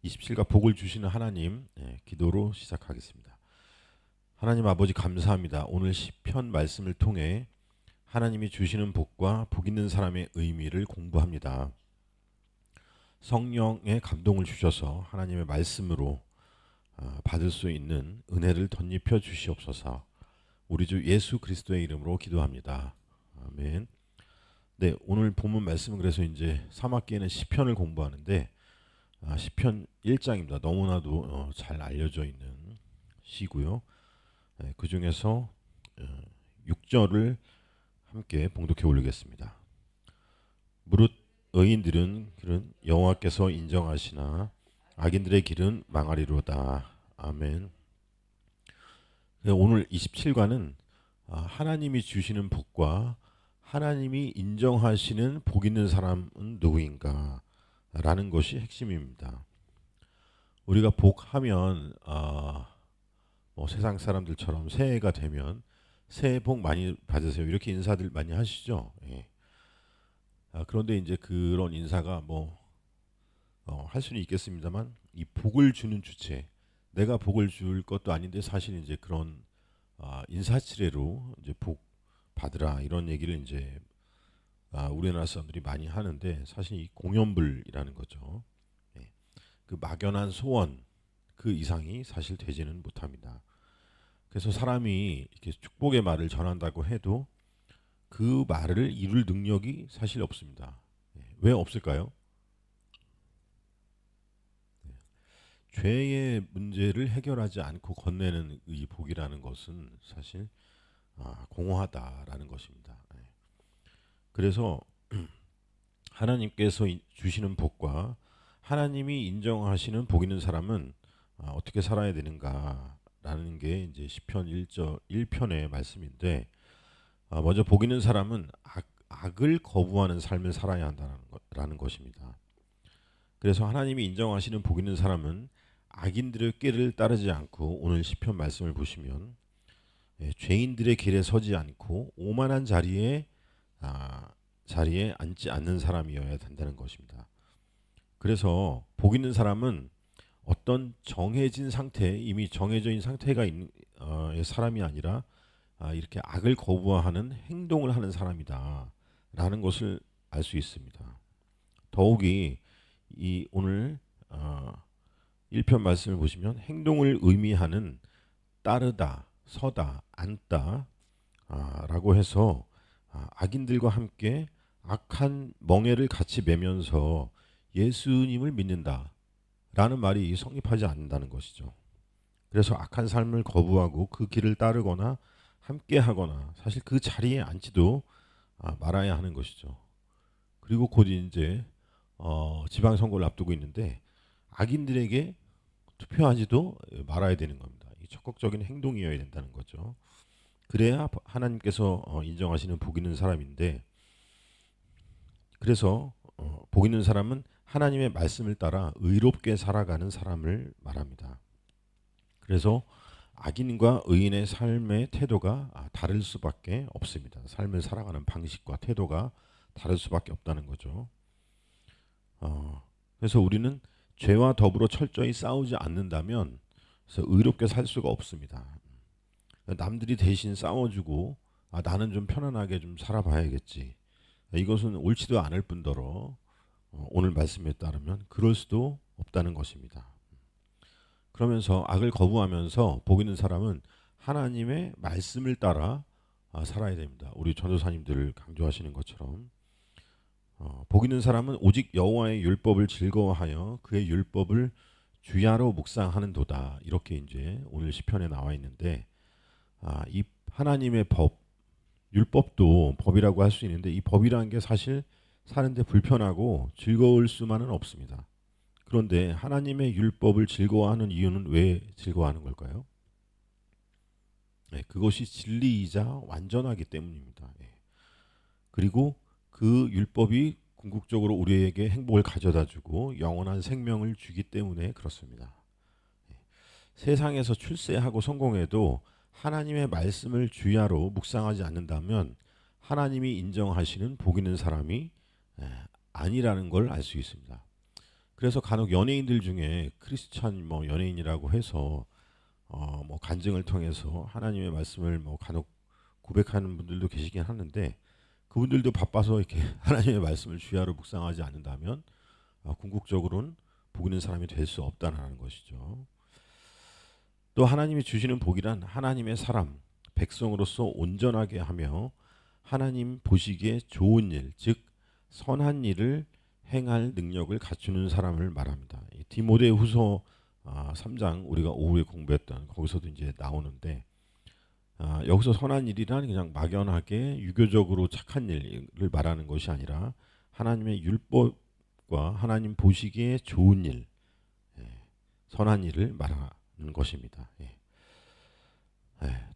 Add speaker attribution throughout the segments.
Speaker 1: 27가 복을 주시는 하나님, 기도로 시작하겠습니다. 하나님 아버지 감사합니다. 오늘 시편 말씀을 통해 하나님이 주시는 복과 복 있는 사람의 의미를 공부합니다. 성령의 감동을 주셔서 하나님의 말씀으로 받을 수 있는 은혜를 덧입혀 주시옵소서. 우리 주 예수 그리스도의 이름으로 기도합니다. 아멘. 네, 오늘 본문 말씀은 그래서 이제 3학기에는 시편을 공부하는데 시편 1장입니다. 너무나도 잘 알려져 있는 시고요. 그 중에서 6절을 함께 봉독해 올리겠습니다. 무릇 의인들은 길은 여호와께서 인정하시나 악인들의 길은 망하리로다. 아멘. 오늘 27과는 하나님이 주시는 복과 하나님이 인정하시는 복 있는 사람은 누구인가 라는 것이 핵심입니다. 우리가 복하면 뭐 세상 사람들처럼 새해가 되면 새해 복 많이 받으세요 이렇게 인사들 많이 하시죠. 예. 그런데 이제 그런 인사가 뭐 할 수는 있겠습니다만 이 복을 주는 주체, 내가 복을 줄 것도 아닌데 사실 이제 그런 인사치레로 이제 복 받으라 이런 얘기를 이제 우리나라 사람들이 많이 하는데 사실 이 공연불이라는 거죠. 예. 그 막연한 소원 그 이상이 사실 되지는 못합니다. 그래서 사람이 이렇게 축복의 말을 전한다고 해도 그 말을 이룰 능력이 사실 없습니다. 왜 없을까요? 죄의 문제를 해결하지 않고 건네는 이 복이라는 것은 사실 공허하다라는 것입니다. 그래서 하나님께서 주시는 복과 하나님이 인정하시는 복 있는 사람은 어떻게 살아야 되는가라는 게 이제 시편 1편의 말씀인데 먼저 복 있는 사람은 악을 거부하는 삶을 살아야 한다는 것입니다. 그래서 하나님이 인정하시는 복 있는 사람은 악인들의 꾀를 따르지 않고 오늘 시편 말씀을 보시면 죄인들의 길에 서지 않고 오만한 자리에 앉지 않는 사람이어야 된다는 것입니다. 그래서 복 있는 사람은 어떤 정해진 상태, 이미 정해져 있는 상태가 있는 사람이 아니라 이렇게 악을 거부하는 행동을 하는 사람이다라는 것을 알 수 있습니다. 더욱이 이 오늘 1편 말씀을 보시면 행동을 의미하는 따르다, 서다, 앉다 라고 해서 악인들과 함께 악한 멍에를 같이 매면서 예수님을 믿는다 라는 말이 성립하지 않는다는 것이죠. 그래서 악한 삶을 거부하고 그 길을 따르거나 함께 하거나 사실 그 자리에 앉지도 말아야 하는 것이죠. 그리고 곧 이제 지방선거를 앞두고 있는데 악인들에게 투표하지도 말아야 되는 겁니다. 적극적인 행동이어야 된다는 거죠. 그래야 하나님께서 인정하시는 복 있는 사람인데 그래서 복 있는 사람은 하나님의 말씀을 따라 의롭게 살아가는 사람을 말합니다. 그래서 악인과 의인의 삶의 태도가 다를 수밖에 없습니다. 삶을 살아가는 방식과 태도가 다를 수밖에 없다는 거죠. 그래서 우리는 죄와 더불어 철저히 싸우지 않는다면 그래서 의롭게 살 수가 없습니다. 남들이 대신 싸워주고 나는 좀 편안하게 좀 살아봐야겠지. 이것은 옳지도 않을 뿐더러 오늘 말씀에 따르면 그럴 수도 없다는 것입니다. 그러면서 악을 거부하면서 복 있는 사람은 하나님의 말씀을 따라 살아야 됩니다. 우리 전도사님들 강조하시는 것처럼 복 있는 사람은 오직 여호와의 율법을 즐거워하여 그의 율법을 주야로 묵상하는도다. 이렇게 이제 오늘 시편에 나와 있는데 이 하나님의 법, 율법도 법이라고 할 수 있는데 이 법이라는 게 사실 사는데 불편하고 즐거울 수만은 없습니다. 그런데 하나님의 율법을 즐거워하는 이유는 왜 즐거워하는 걸까요? 그것이 진리이자 완전하기 때문입니다. 그리고 그 율법이 궁극적으로 우리에게 행복을 가져다주고 영원한 생명을 주기 때문에 그렇습니다. 세상에서 출세하고 성공해도 하나님의 말씀을 주야로 묵상하지 않는다면 하나님이 인정하시는 복 있는 사람이 아니라는 걸 알 수 있습니다. 그래서 간혹 연예인들 중에 크리스찬 뭐 연예인이라고 해서 뭐 간증을 통해서 하나님의 말씀을 뭐 간혹 고백하는 분들도 계시긴 하는데 그분들도 바빠서 이렇게 하나님의 말씀을 주야로 묵상하지 않는다면 궁극적으로는 복 있는 사람이 될 수 없다는 것이죠. 또 하나님이 주시는 복이란 하나님의 사람, 백성으로서 온전하게 하며 하나님 보시기에 좋은 일, 즉 선한 일을 행할 능력을 갖추는 사람을 말합니다. 디모데후서 3장 우리가 오후에 공부했던 거기서도 이제 나오는데 여기서 선한 일이란 그냥 막연하게 유교적으로 착한 일을 말하는 것이 아니라 하나님의 율법과 하나님 보시기에 좋은 일, 선한 일을 말하는 것입니다.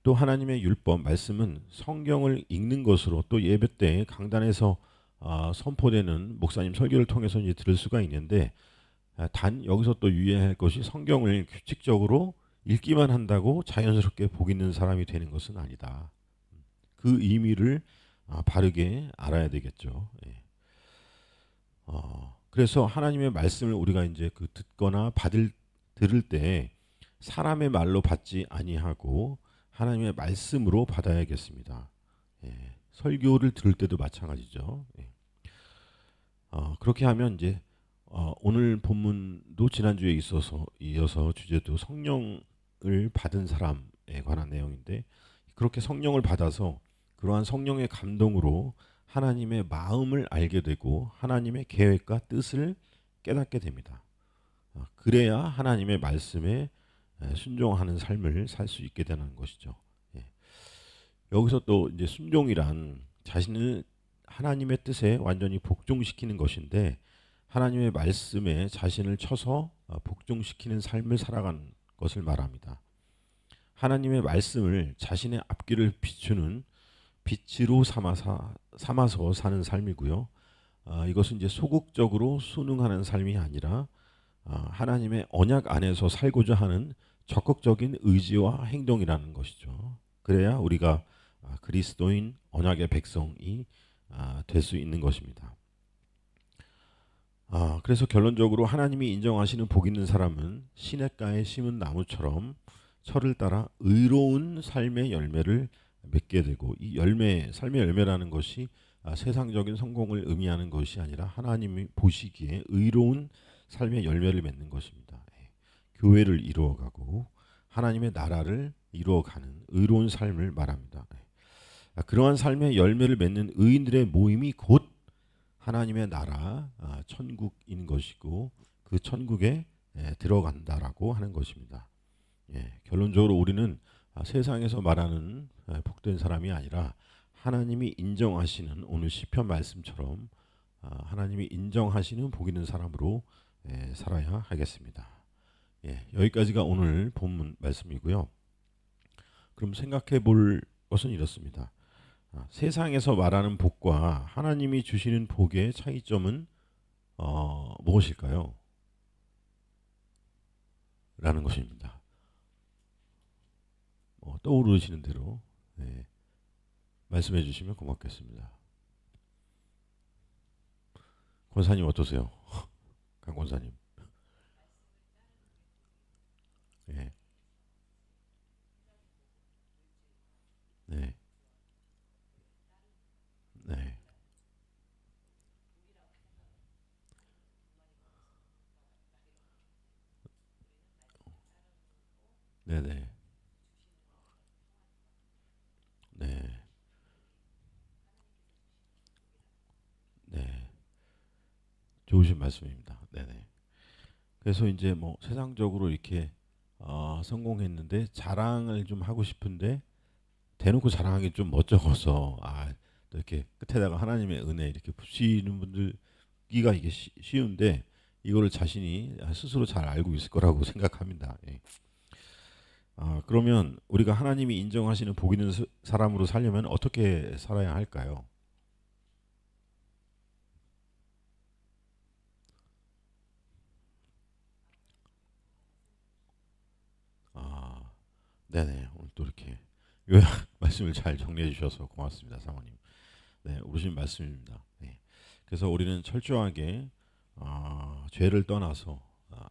Speaker 1: 또 하나님의 율법 말씀은 성경을 읽는 것으로 또 예배 때 강단에서 선포되는 목사님 설교를 통해서 이제 들을 수가 있는데 단 여기서 또 유의해야 할 것이 성경을 규칙적으로 읽기만 한다고 자연스럽게 복 있는 사람이 되는 것은 아니다. 그 의미를 바르게 알아야 되겠죠. 그래서 하나님의 말씀을 우리가 이제 그 듣거나 들을 때 사람의 말로 받지 아니하고 하나님의 말씀으로 받아야겠습니다. 설교를 들을 때도 마찬가지죠. 그렇게 하면 이제 오늘 본문도 지난주에 이어서 주제도 성령을 받은 사람에 관한 내용인데 그렇게 성령을 받아서 그러한 성령의 감동으로 하나님의 마음을 알게 되고 하나님의 계획과 뜻을 깨닫게 됩니다. 그래야 하나님의 말씀에 순종하는 삶을 살 수 있게 되는 것이죠. 여기서 또 이제 순종이란 자신을 하나님의 뜻에 완전히 복종시키는 것인데 하나님의 말씀에 자신을 쳐서 복종시키는 삶을 살아가는 것을 말합니다. 하나님의 말씀을 자신의 앞길을 비추는 빛으로 삼아서 사는 삶이고요. 이것은 이제 소극적으로 순응하는 삶이 아니라 하나님의 언약 안에서 살고자 하는 적극적인 의지와 행동이라는 것이죠. 그래야 우리가 그리스도인 언약의 백성이 될 수 있는 것입니다. 그래서 결론적으로 하나님이 인정하시는 복 있는 사람은 시냇가에 심은 나무처럼 철을 따라 의로운 삶의 열매를 맺게 되고 이 삶의 열매라는 것이 세상적인 성공을 의미하는 것이 아니라 하나님이 보시기에 의로운 삶의 열매를 맺는 것입니다. 교회를 이루어가고 하나님의 나라를 이루어가는 의로운 삶을 말합니다. 그러한 삶의 열매를 맺는 의인들의 모임이 곧 하나님의 나라 천국인 것이고 그 천국에 들어간다라고 하는 것입니다. 결론적으로 우리는 세상에서 말하는 복된 사람이 아니라 하나님이 인정하시는 오늘 시편 말씀처럼 하나님이 인정하시는 복 있는 사람으로 살아야 하겠습니다. 여기까지가 오늘 본문 말씀이고요. 그럼 생각해 볼 것은 이렇습니다. 세상에서 말하는 복과 하나님이 주시는 복의 차이점은 무엇일까요? 라는 것입니다. 떠오르시는 대로 말씀해 주시면 고맙겠습니다. 권사님 어떠세요? 강 권사님. 네. 네. 네. 네, 네. 네. 네. 좋으신 말씀입니다. 네, 네. 그래서 이제 뭐 세상적으로 이렇게 성공했는데 자랑을 좀 하고 싶은데 대놓고 자랑하기 좀 멋쩍어서 또 이렇게 끝에다가 하나님의 은혜 이렇게 붙이는 분들기가 이게 쉬운데 이거를 자신이 스스로 잘 알고 있을 거라고 생각합니다. 그러면 우리가 하나님이 인정하시는 복 있는 사람으로 살려면 어떻게 살아야 할까요? 아, 네네. 오늘 또 이렇게 요약 말씀을 잘 정리해 주셔서 고맙습니다, 사모님. 네, 오르신 말씀입니다. 그래서 우리는 철저하게 죄를 떠나서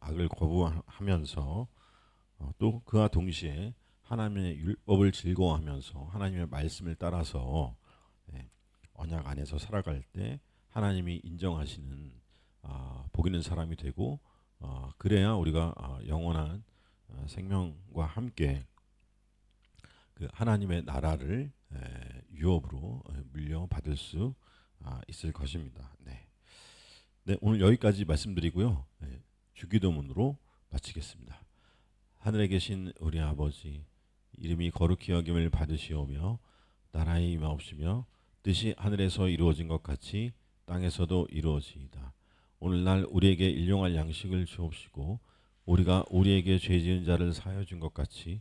Speaker 1: 악을 거부하면서 또 그와 동시에 하나님의 율법을 즐거워하면서 하나님의 말씀을 따라서 예, 언약 안에서 살아갈 때 하나님이 인정하시는 복 있는 사람이 되고 그래야 우리가 영원한 생명과 함께 그 하나님의 나라를 유업으로 물려받을 수 있을 것입니다. 네. 네, 오늘 여기까지 말씀드리고요. 주기도문으로 마치겠습니다. 하늘에 계신 우리 아버지, 이름이 거룩히 여김을 받으시오며 나라의 임하옵시며 뜻이 하늘에서 이루어진 것 같이 땅에서도 이루어지이다. 오늘날 우리에게 일용할 양식을 주옵시고 우리가 우리에게 죄 지은 자를 사하여 준 것 같이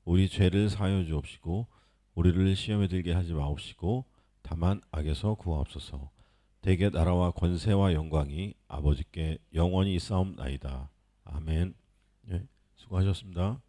Speaker 1: 우리 죄를 사하여 주옵시고 우리를 시험에 들게 하지 마옵시고 다만 악에서 구하옵소서. 대개 나라와 권세와 영광이 아버지께 영원히 있사옵나이다. 아멘. 예, 수고하셨습니다.